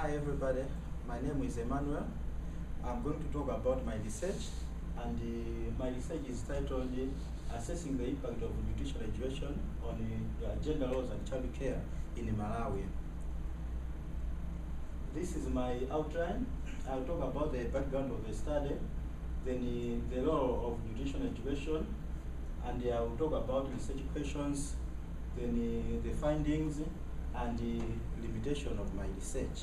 Hi everybody, my name is Emmanuel. I'm going to talk about my research, and my research is titled Assessing the Impact of Nutrition Education on Gender Roles and Child Care in Malawi. This is my outline. I'll talk about the background of the study, then the role of nutrition education, and I'll talk about research questions, then the findings, and the limitation of my research.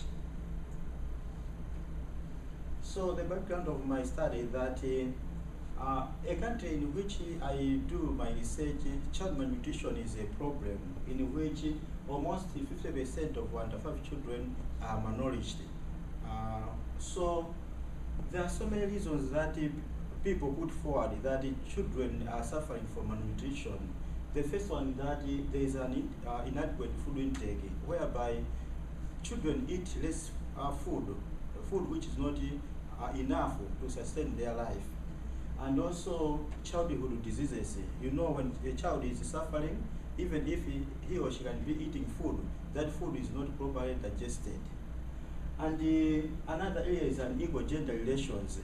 So the background of my study that a country in which I do my research, child malnutrition is a problem in which almost 50% of under 5 children are malnourished. So there are so many reasons that people put forward that children are suffering from malnutrition. The first one that there is an inadequate food intake, whereby children eat less food which is not enough to sustain their life. And also childhood diseases. You know, when a child is suffering, even if he or she can be eating food, that food is not properly digested. And another area is unequal gender relations.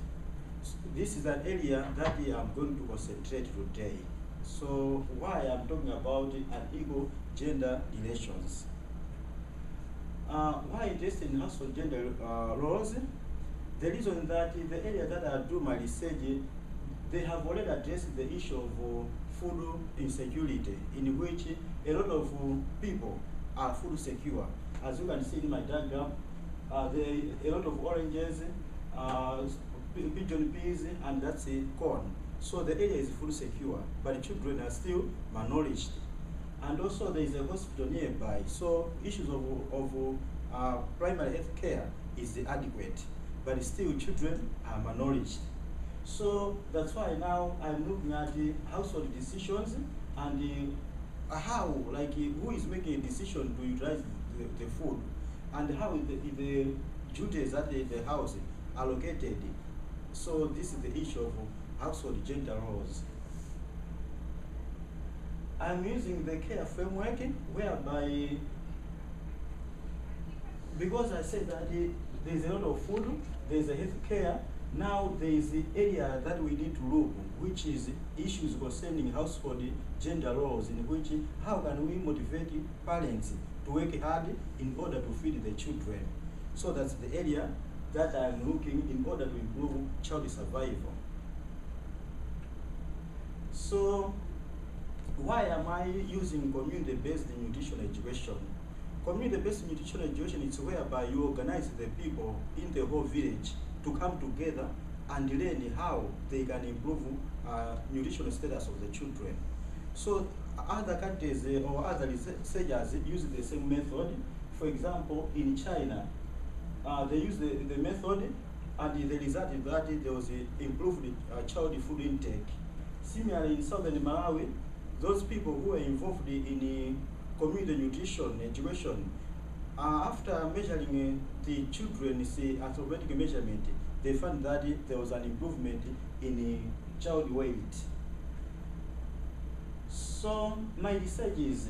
This is an area that I'm going to concentrate today. So why I'm talking about unequal gender relations? Why interested in household gender roles? The reason that in the area that I do my research, they have already addressed the issue of food insecurity, in which a lot of people are food secure. As you can see in my diagram, a lot of oranges, pigeon peas, and that's corn. So the area is food secure, but children are still malnourished. And also there is a hospital nearby, so issues of primary health care is adequate, but still children are malnourished. So that's why now I'm looking at the household decisions and how, like who is making a decision to utilize the food, and how the duties at the house are located. So this is the issue of household gender roles. I'm using the care framework, whereby, because I said that there's a lot of food, there's a health care, now there is the area that we need to look, which is issues concerning household gender roles, in which how can we motivate parents to work hard in order to feed the children. So that's the area that I'm looking in order to improve child survival. So why am I using community-based nutrition education? Community-based nutrition education is whereby you organize the people in the whole village to come together and learn how they can improve nutritional status of the children. So other countries or other researchers use the same method. For example, in China, they use the method, and the result is that there was improved child food intake. Similarly, in southern Malawi, those people who are involved in community nutrition education, after measuring the children's anthropometric measurement, they found that there was an improvement in child weight. So my research is,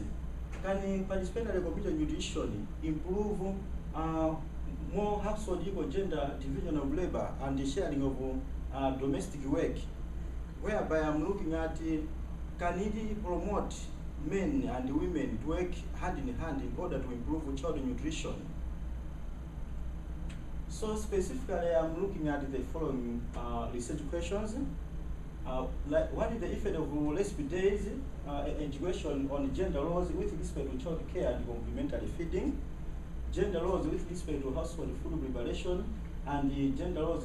can participatory community nutrition improve more household equal gender division of labor and the sharing of domestic work, whereby I'm looking at can it promote men and women to work hand in hand in order to improve child nutrition. So specifically, I'm looking at the following research questions. Like, what is the effect of recipe days education on gender roles with respect to child care and complementary feeding, gender roles with respect to household food preparation, and the gender roles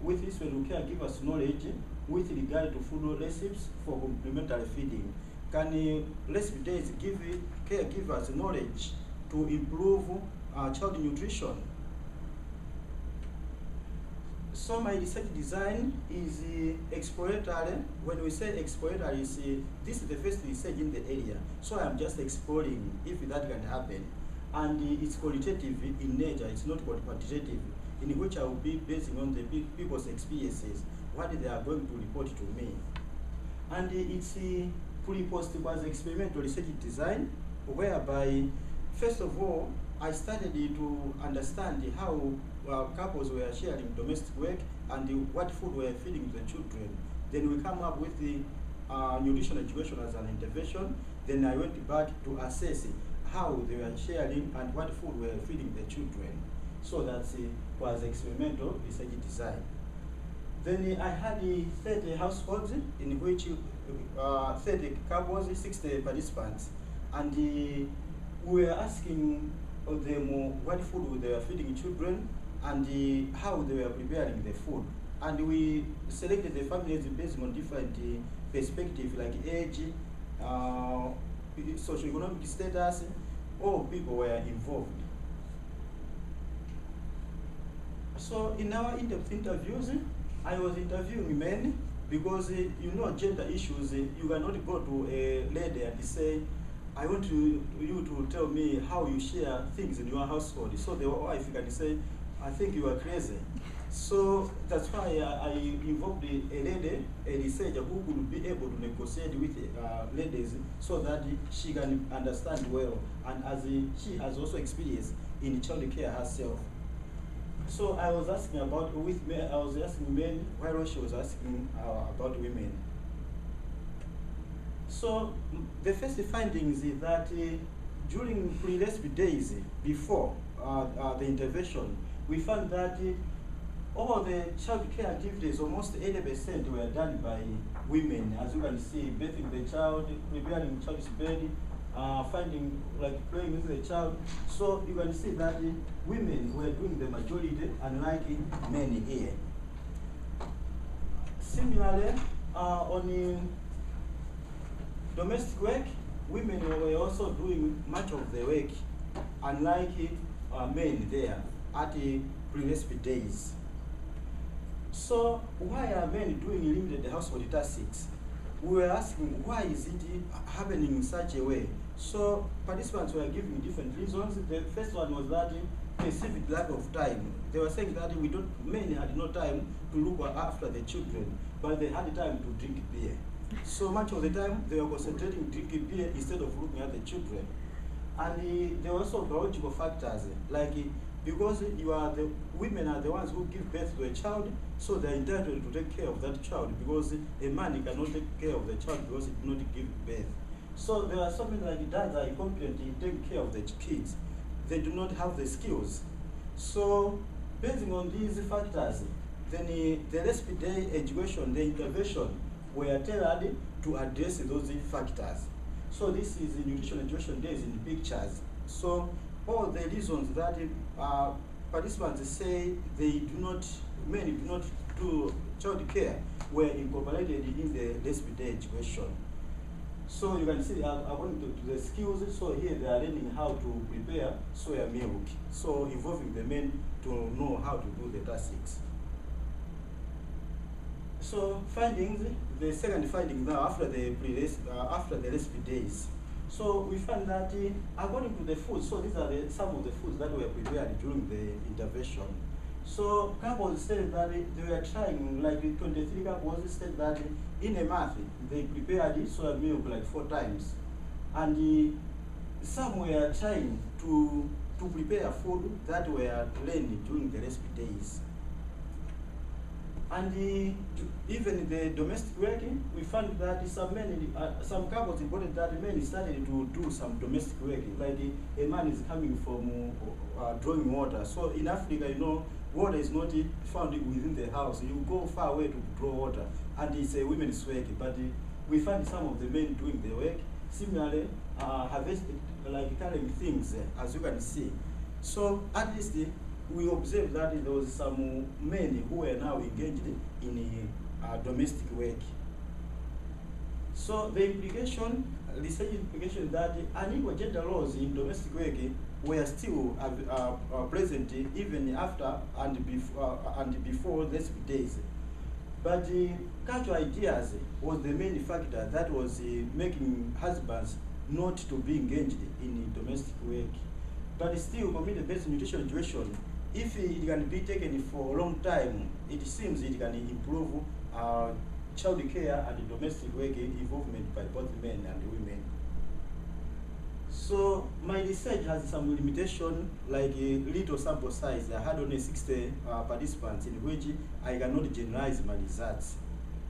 with respect to caregivers' knowledge with regard to food recipes for complementary feeding. Can recipe days give caregivers knowledge to improve child nutrition? So my research design is exploratory. When we say exploratory, this is the first research in the area. So I'm just exploring if that can happen. And it's qualitative in nature, it's not quantitative, in which I will be basing on the people's experiences, what they are going to report to me. And it's pre-post was experimental research design, whereby, first of all, I started to understand how couples were sharing domestic work and what food were feeding the children. Then we come up with the nutrition education as an intervention. Then I went back to assess how they were sharing and what food were feeding the children. So that was experimental research design. Then I had 30 households in which 30 couples, 60 participants, and we were asking them what food they were feeding children and how they were preparing the food. And we selected the families based on different perspectives like age, socioeconomic status. All people were involved. So in our in-depth interviews, I was interviewing men because you know gender issues, you cannot go to a lady and say, I want you to tell me how you share things in your household. So the wife can say, I think you are crazy. So that's why I involved a lady, a researcher who could be able to negotiate with ladies so that she can understand well, and as she has also experience in child care herself. So I was asking about with men, I was asking men while she was asking about women. So the first findings is that during pre-recipe days before the intervention, we found that all the child care activities, almost 80% were done by women. As you can see, bathing the child, preparing the child's bed, finding, like playing with the child. So you can see that women were doing the majority, unlike men here. Similarly, on domestic work, women were also doing much of the work, unlike men there at the pre-recipe days. So why are men doing limited household tasks? We were asking, why is it happening in such a way? So participants were giving different reasons. The first one was that perceived lack of time. They were saying that men had no time to look after the children, but they had time to drink beer. So much of the time they were concentrating drinking beer instead of looking at the children. And there were also biological factors, like because women are the ones who give birth to a child, so they're entitled to take care of that child, because a man cannot take care of the child because he did not give birth. So there are so many like dads are incompetent in taking care of the kids. They do not have the skills. So based on these factors, then the recipe day education, the intervention were tailored to address those factors. So this is the nutrition education days in pictures. So all the reasons that participants say men do not do child care were incorporated in the recipe day education. So you can see according to the skills, so here they are learning how to prepare soya milk. So involving the men to know how to do the tasks. So findings, the second finding now after the recipe days. So we found that according to the food, so these are some of the foods that were prepared during the intervention. So couples said that they were trying, like 23 couples said that in a month they prepared soya milk like 4 times. And some were trying to prepare food that were learned during the recipe days. And even the domestic working, we found that some couples reported that men started to do some domestic working, like a man is coming from drawing water. So in Africa, you know, water is not found within the house. You go far away to draw water, and it's a women's work. But we find some of the men doing the work. Similarly, harvesting, like carrying things, as you can see. So at least we observed that there was some men who were now engaged in domestic work. So the research implication that unequal gender roles in domestic work were still present even after and before recipe days. But cultural ideas was the main factor that was making husbands not to be engaged in domestic work. But still, community-based nutrition education, if it can be taken for a long time, it seems it can improve child care and domestic work involvement by both men and women. So my research has some limitation, like a little sample size. I had only 60 participants, in which I cannot generalize my results.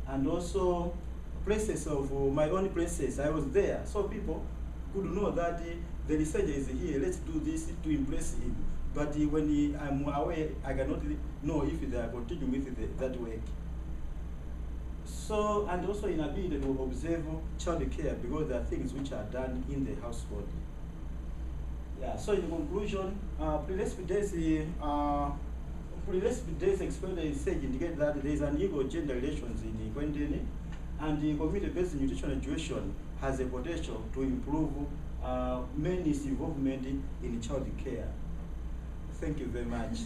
And also places of my own places, I was there, so people could know that the researcher is here, let's do this to impress him. But when I'm away, I cannot know if they are continuing with that work. So, and also inability to observe child care, because there are things which are done in the household. Yeah, so in conclusion, pre-days experience research indicate that there is an equal gender relations in Kwendeni, and the community-based nutrition education has a potential to improve men's involvement in child care. Thank you very much.